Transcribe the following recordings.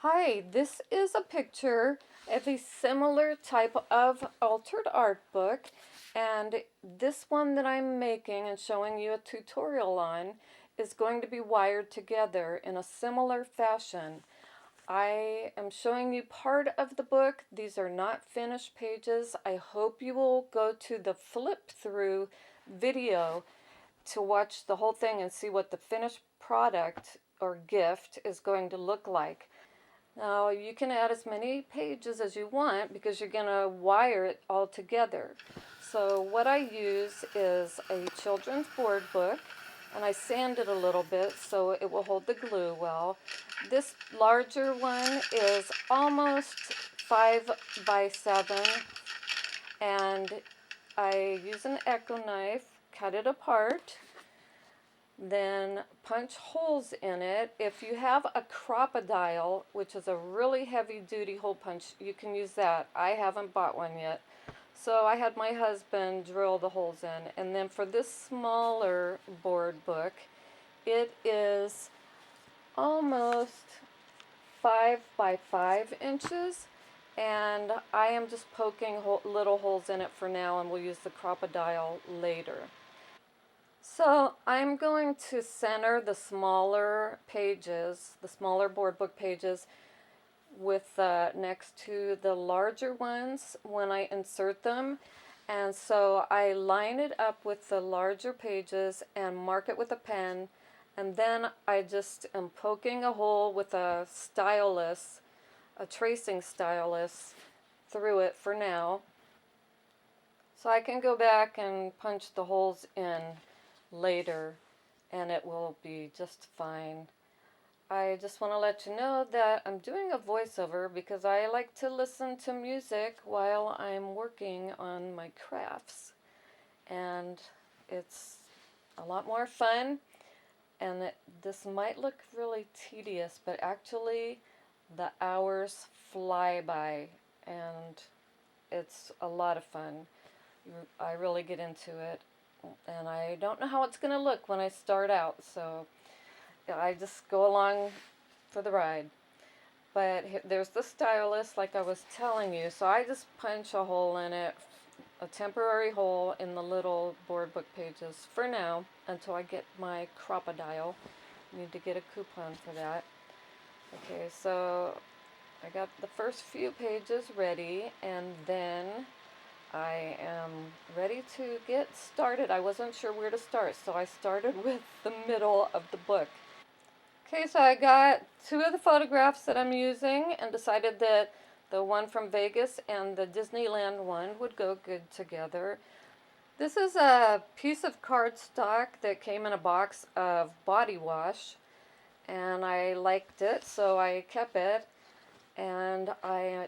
Hi, this is a picture of a similar type of altered art book, and this one that I'm making and showing you a tutorial on is going to be wired together in a similar fashion. I am showing you part of the book. These are not finished pages. I hope you will go to the flip through video to watch the whole thing and see what the finished product or gift is going to look like. Now you can add as many pages as you want because you're going to wire it all together. So what I use is a children's board book, and I sand it a little bit so it will hold the glue well. This larger one is almost 5 by 7, and I use an Echo knife, cut it apart, then punch holes in it. If you have a crocodile, which is a really heavy duty hole punch, you can use that. I haven't bought one yet. So I had my husband drill the holes in. And then for this smaller board book, it is almost 5 by 5 inches. And I am just poking little holes in it for now, and we'll use the crocodile later. So I'm going to center the smaller pages, the smaller board book pages, with next to the larger ones when I insert them. And so I line it up with the larger pages and mark it with a pen, and then I just am poking a hole with a stylus, a tracing stylus, through it for now. So I can go back and punch the holes in later and it will be just fine. I just want to let you know that I'm doing a voiceover because I like to listen to music while I'm working on my crafts, and it's a lot more fun. And this might look really tedious, but actually the hours fly by and it's a lot of fun. I really get into it, and I don't know how it's going to look when I start out, so I just go along for the ride. But there's the stylus, like I was telling you, so I just punch a hole in it, a temporary hole in the little board book pages for now until I get my crocodile. I need to get a coupon for that. Okay, so I got the first few pages ready, and then I am ready to get started. I wasn't sure where to start, so I started with the middle of the book. Okay, so I got two of the photographs that I'm using and decided that the one from Vegas and the Disneyland one would go good together. This is a piece of cardstock that came in a box of body wash, and I liked it, so I kept it, and I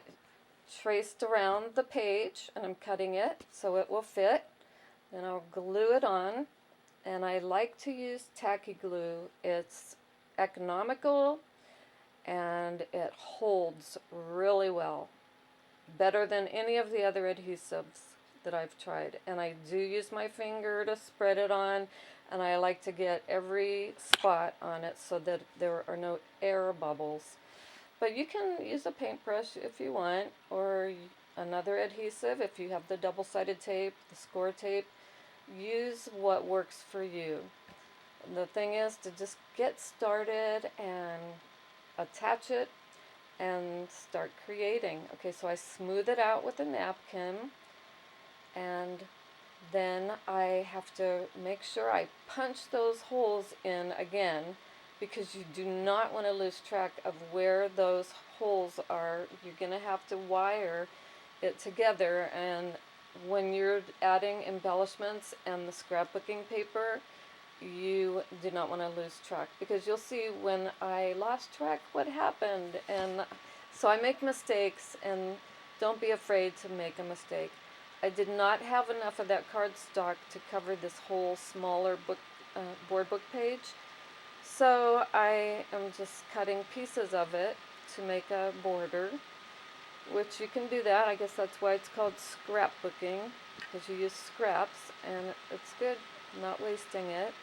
traced around the page, and I'm cutting it so it will fit. Then I'll glue it on, and I like to use tacky glue. It's economical and it holds really well, better than any of the other adhesives that I've tried. And I do use my finger to spread it on, and I like to get every spot on it so that there are no air bubbles. But you can use a paintbrush if you want, or another adhesive if you have the double-sided tape, the score tape. Use what works for you. The thing is to just get started and attach it and start creating. Okay, so I smooth it out with a napkin, and then I have to make sure I punch those holes in again, because you do not want to lose track of where those holes are. You're going to have to wire it together, and when you're adding embellishments and the scrapbooking paper, you do not want to lose track, because you'll see when I lost track what happened. And so I make mistakes, and don't be afraid to make a mistake. I did not have enough of that cardstock to cover this whole smaller book, board book page. So I am just cutting pieces of it to make a border, which you can do that. I guess that's why it's called scrapbooking, because you use scraps, and it's good, not wasting it.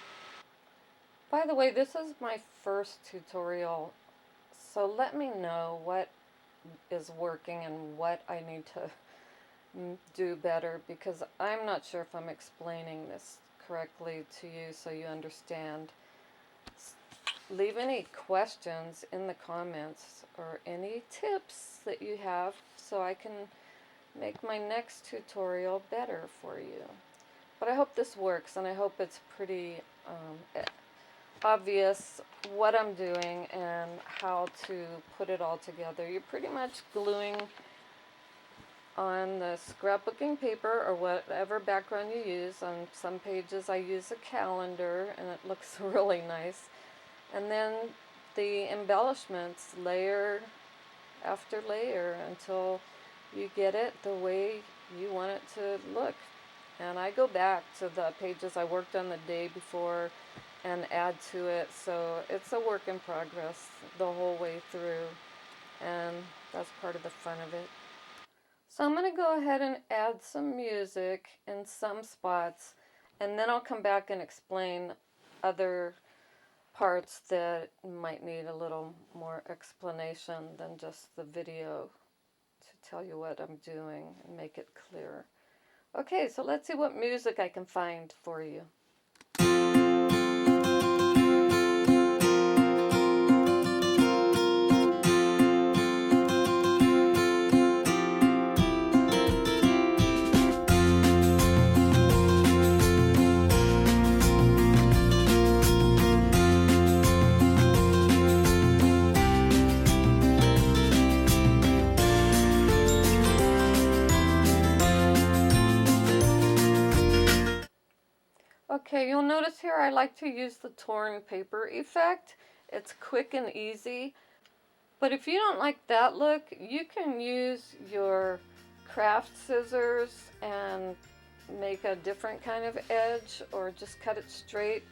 By the way, this is my first tutorial, So let me know what is working and what I need to do better, because I'm not sure if I'm explaining this correctly to you so you understand. Leave any questions in the comments or any tips that you have so I can make my next tutorial better for you. But I hope this works, and I hope it's pretty obvious what I'm doing and how to put it all together. You're pretty much gluing on the scrapbooking paper or whatever background you use. On some pages I use a calendar and it looks really nice. And then the embellishments layer after layer until you get it the way you want it to look. And I go back to the pages I worked on the day before and add to it, so it's a work in progress the whole way through, and that's part of the fun of it. So I'm going to go ahead and add some music in some spots, and then I'll come back and explain other parts that might need a little more explanation than just the video to tell you what I'm doing and make it clear. Okay, so let's see what music I can find for you. Okay, you'll notice here I like to use the torn paper effect. It's quick and easy. But if you don't like that look, you can use your craft scissors and make a different kind of edge, or just cut it straight.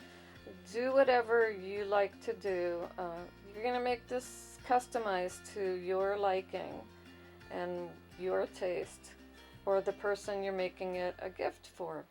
Do whatever you like to do. You're going to make this customized to your liking and your taste, or the person you're making it a gift for.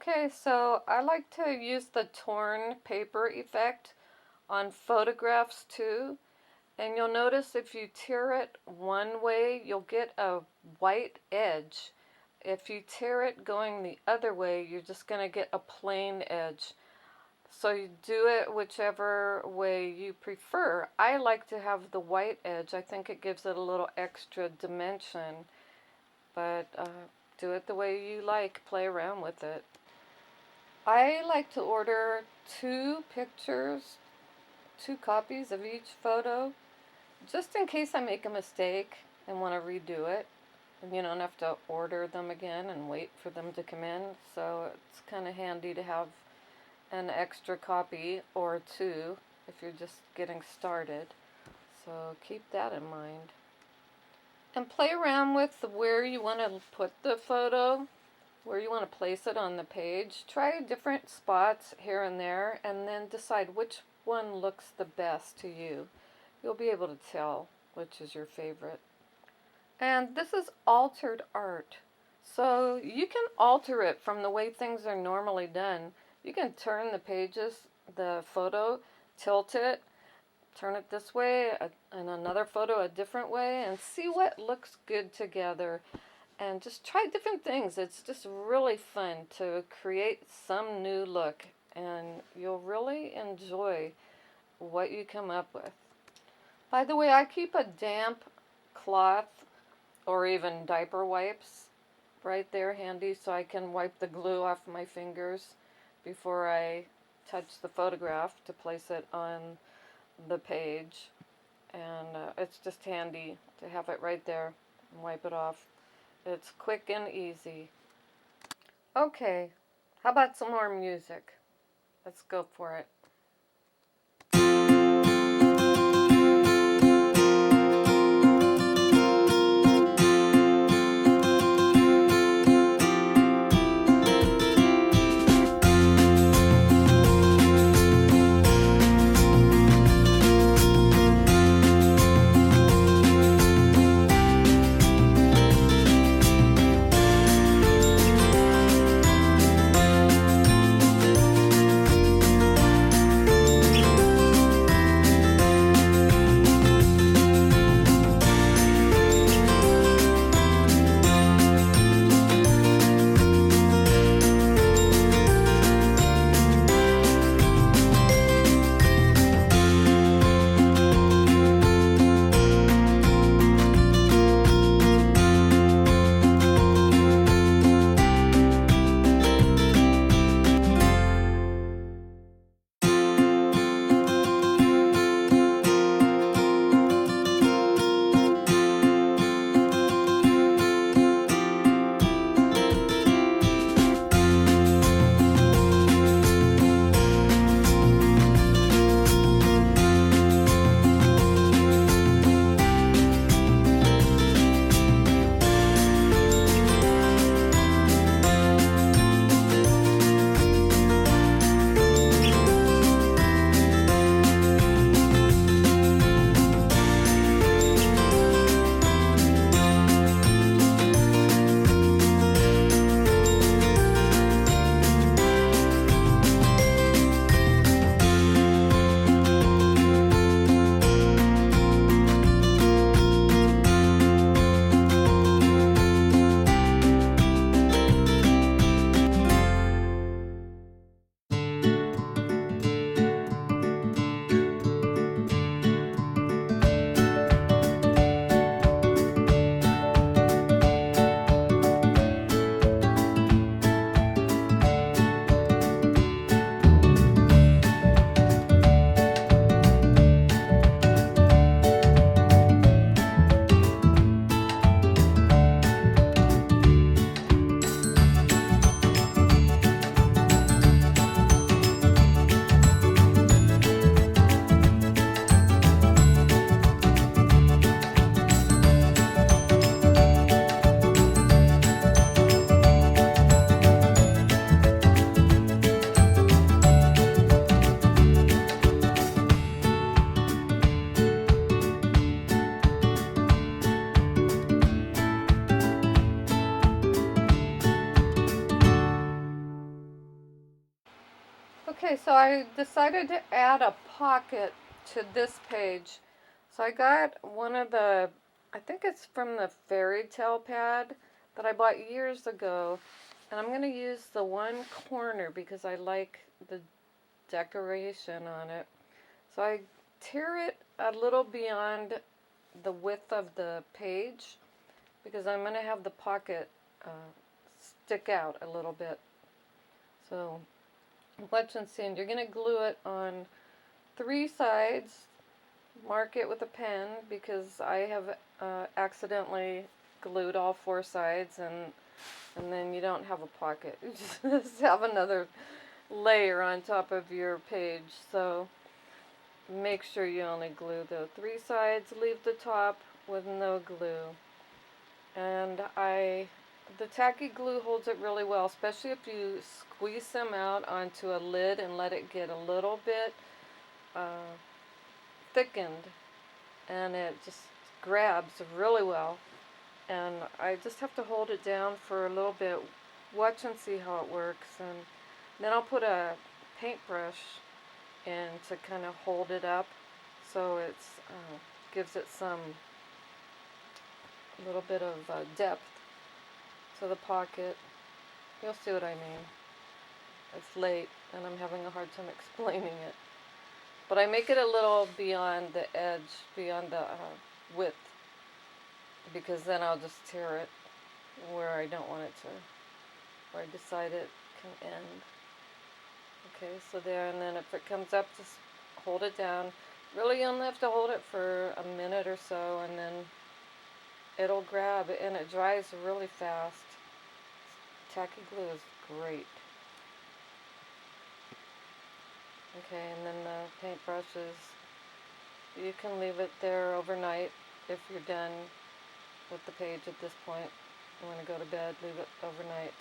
Okay, so I like to use the torn paper effect on photographs too. And you'll notice if you tear it one way, you'll get a white edge. If you tear it going the other way, you're just going to get a plain edge. So you do it whichever way you prefer. I like to have the white edge. I think it gives it a little extra dimension. But do it the way you like. Play around with it. I like to order 2 pictures, 2 copies of each photo, just in case I make a mistake and want to redo it. And you don't have to order them again and wait for them to come in. So it's kind of handy to have an extra copy or 2 if you're just getting started. So keep that in mind. And play around with where you want to put the photo, where you want to place it on the page. Try different spots here and there, and then decide which one looks the best to you. You'll be able to tell which is your favorite. And this is altered art. So you can alter it from the way things are normally done. You can turn the pages, the photo, tilt it, turn it this way, and another photo a different way, and see what looks good together. And just try different things. It's just really fun to create some new look, and you'll really enjoy what you come up with. By the way, I keep a damp cloth or even diaper wipes right there handy so I can wipe the glue off my fingers before I touch the photograph to place it on the page. And it's just handy to have it right there and wipe it off. It's quick and easy. Okay, how about some more music? Let's go for it. Okay, so I decided to add a pocket to this page. So I got one of the, I think it's from the fairy tale pad that I bought years ago. And I'm going to use the one corner because I like the decoration on it. So I tear it a little beyond the width of the page because I'm going to have the pocket uh, stick out a little bit. So watch and see. And you're going to glue it on 3 sides. Mark it with a pen because I have accidentally glued all 4 sides, and then you don't have a pocket. You just have another layer on top of your page. So make sure you only glue the 3 sides, leave the top with no glue. And the tacky glue holds it really well, especially if you squeeze them out onto a lid and let it get a little bit thickened, and it just grabs really well. And I just have to hold it down for a little bit, watch and see how it works, and then I'll put a paintbrush in to kind of hold it up so it's gives it some little bit of depth to the pocket. You'll see what I mean. It's late and I'm having a hard time explaining it. But I make it a little beyond the edge, beyond the width, because then I'll just tear it where I don't want it to, where I decide it can end. Okay, so there, and then if it comes up, just hold it down. Really, you only have to hold it for a minute or so, and then it'll grab, and it dries really fast. Tacky glue is great. Okay, and then the paintbrushes, you can leave it there overnight if you're done with the page at this point. You want to go to bed, leave it overnight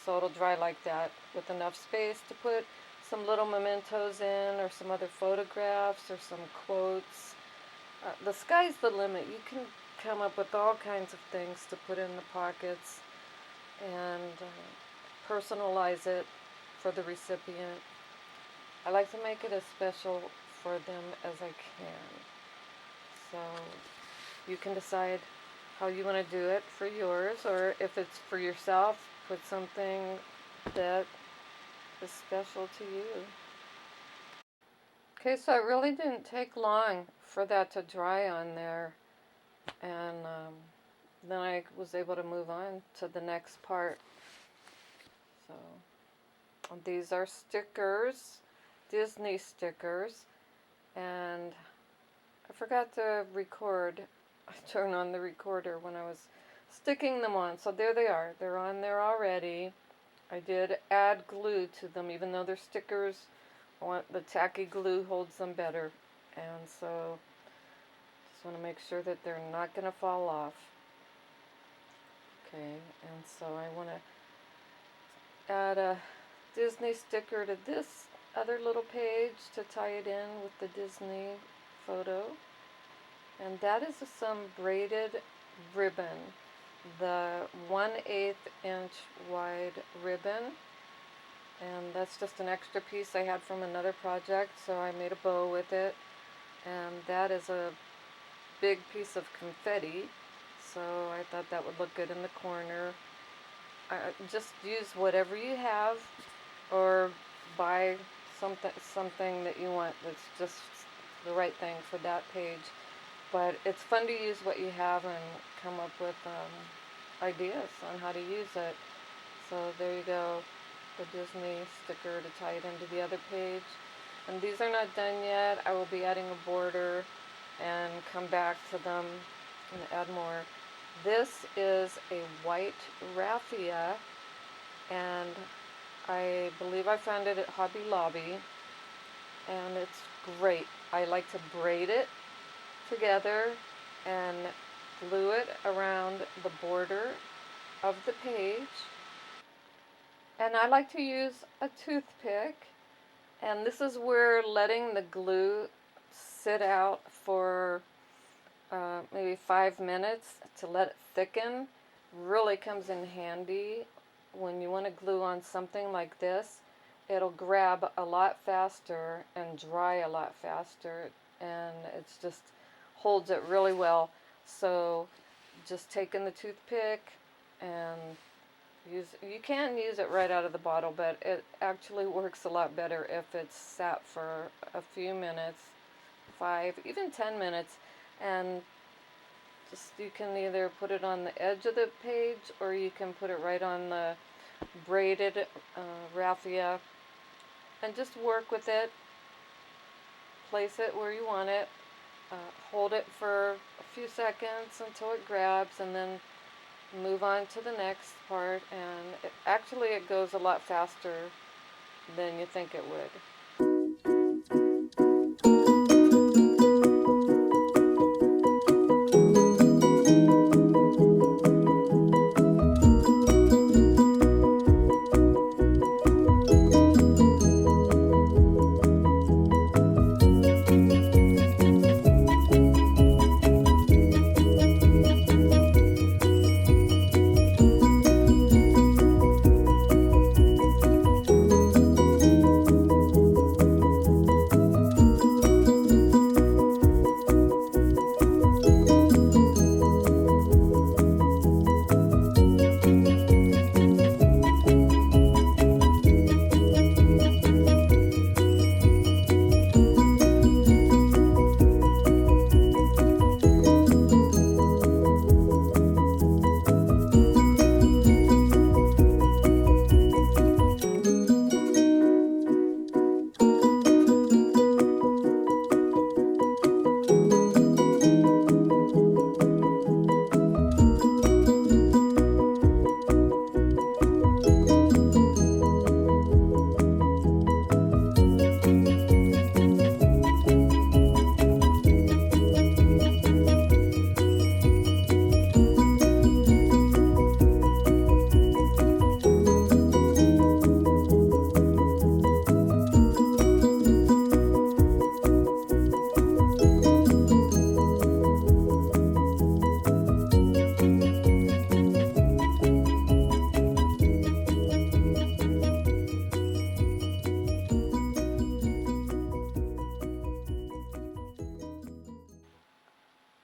so it'll dry like that, with enough space to put some little mementos in, or some other photographs, or some quotes. The sky's the limit. You can come up with all kinds of things to put in the pockets and personalize it for the recipient. I like to make it as special for them as I can. So you can decide how you want to do it for yours, or if it's for yourself, put something that is special to you. Okay, so it really didn't take long for that to dry on there, and then I was able to move on to the next part. So these are stickers, Disney stickers, and I forgot to record. I turned on the recorder when I was sticking them on. So there they are. They're on there already. I did add glue to them, even though they're stickers. The tacky glue holds them better. And so just want to make sure that they're not going to fall off. Okay, and so I want to add a Disney sticker to this other little page to tie it in with the Disney photo. And that is some braided ribbon, the 1/8 inch wide ribbon. And that's just an extra piece I had from another project, so I made a bow with it. And that is a big piece of confetti, so I thought that would look good in the corner. Just use whatever you have, or buy something that you want that's just the right thing for that page. But it's fun to use what you have and come up with ideas on how to use it. So there you go, the Disney sticker to tie it into the other page. And these are not done yet. I will be adding a border and come back to them and add more. This is a white raffia, and I believe I found it at Hobby Lobby, and it's great. I like to braid it together and glue it around the border of the page. And I like to use a toothpick, and this is where letting the glue sit out for maybe 5 minutes to let it thicken really comes in handy when you want to glue on something like this. it'll grab a lot faster and dry a lot faster, and it's just holds it really well. So just taking the toothpick and you can use it right out of the bottle, but it actually works a lot better if it's sat for a few minutes, 5, even 10 minutes, and just you can either put it on the edge of the page or you can put it right on the braided raffia and just work with it. Place it where you want it. Hold it for a few seconds until it grabs, and then move on to the next part, and it goes a lot faster than you think it would.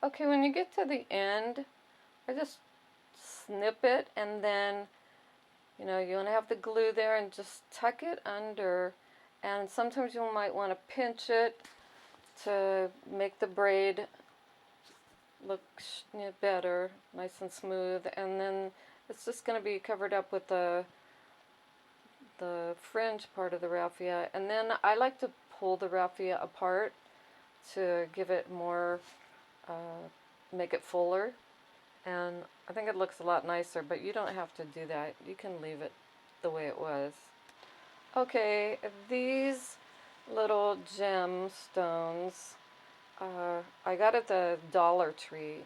Okay, when you get to the end, I just snip it, and then you want to have the glue there and just tuck it under, and sometimes you might want to pinch it to make the braid look better, nice and smooth, and then it's just going to be covered up with the fringe part of the raffia. And then I like to pull the raffia apart to give it more, make it fuller, and I think it looks a lot nicer, but you don't have to do that. You can leave it the way it was. Okay, these little gemstones I got at the Dollar Tree,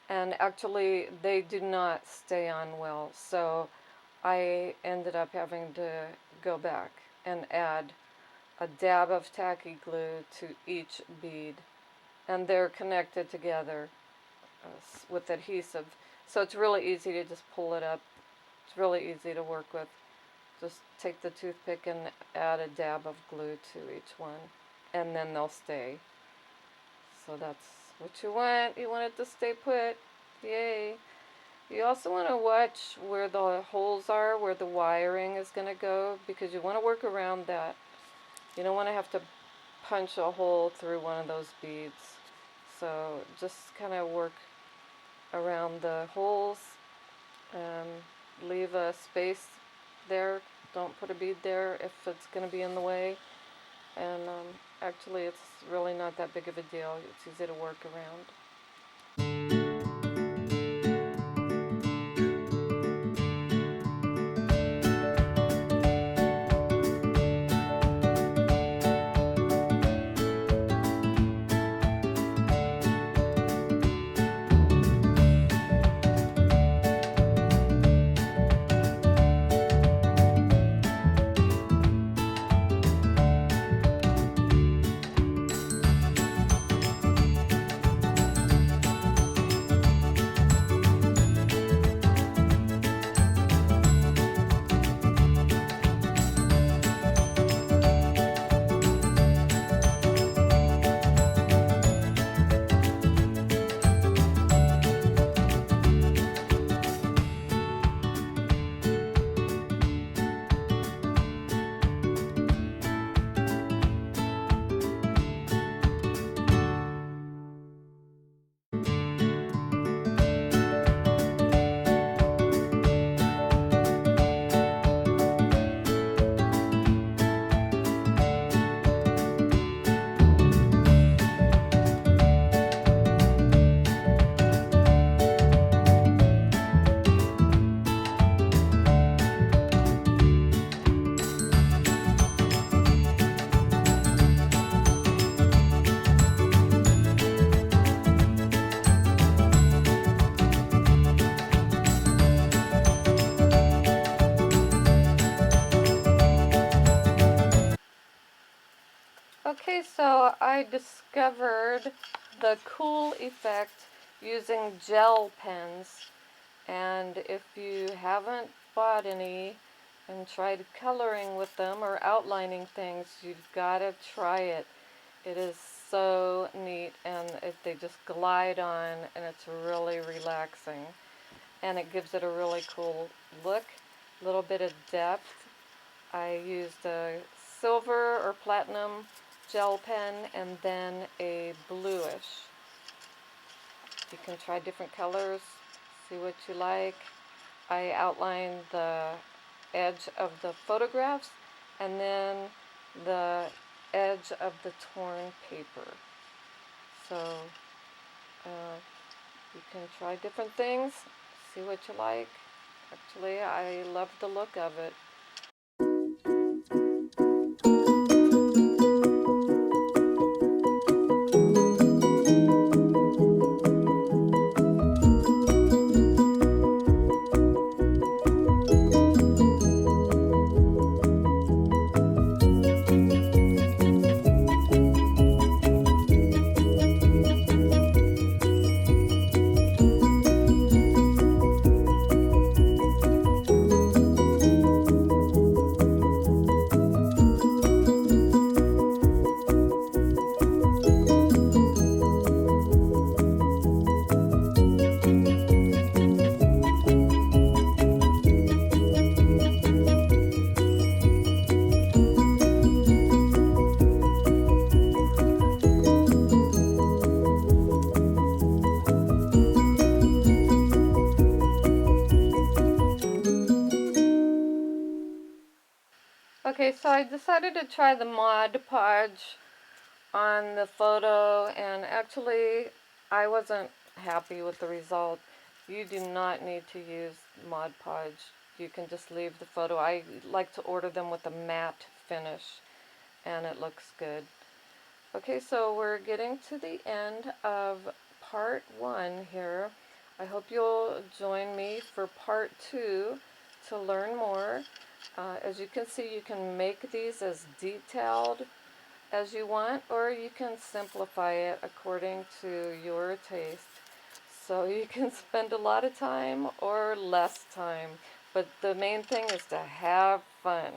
and actually they do not stay on well, so I ended up having to go back and add a dab of tacky glue to each bead, and they're connected together with adhesive, so it's really easy to just pull it up. It's really easy to work with. Just take the toothpick and add a dab of glue to each one, and then they'll stay. So that's what you want. You want it to stay put. Yay. You also want to watch where the holes are, where the wiring is going to go, because you want to work around that. You don't want to have to punch a hole through one of those beads. So just kind of work around the holes and leave a space there. Don't put a bead there if it's going to be in the way. And actually it's really not that big of a deal. It's easy to work around. Okay, so I discovered the cool effect using gel pens, and if you haven't bought any and tried coloring with them or outlining things, you've got to try it. It is so neat, and they just glide on, and it's really relaxing, and it gives it a really cool look, a little bit of depth. I used a silver or platinum gel pen and then a bluish. You can try different colors, see what you like. I outlined the edge of the photographs and then the edge of the torn paper. So you can try different things, see what you like. Actually, I love the look of it. Okay, so I decided to try the Mod Podge on the photo, and actually I wasn't happy with the result. You do not need to use Mod Podge. You can just leave the photo. I like to order them with a matte finish, and it looks good. Okay, so we're getting to the end of part 1 here. I hope you'll join me for part 2 to learn more. As you can see, you can make these as detailed as you want, or you can simplify it according to your taste. So you can spend a lot of time or less time, but the main thing is to have fun.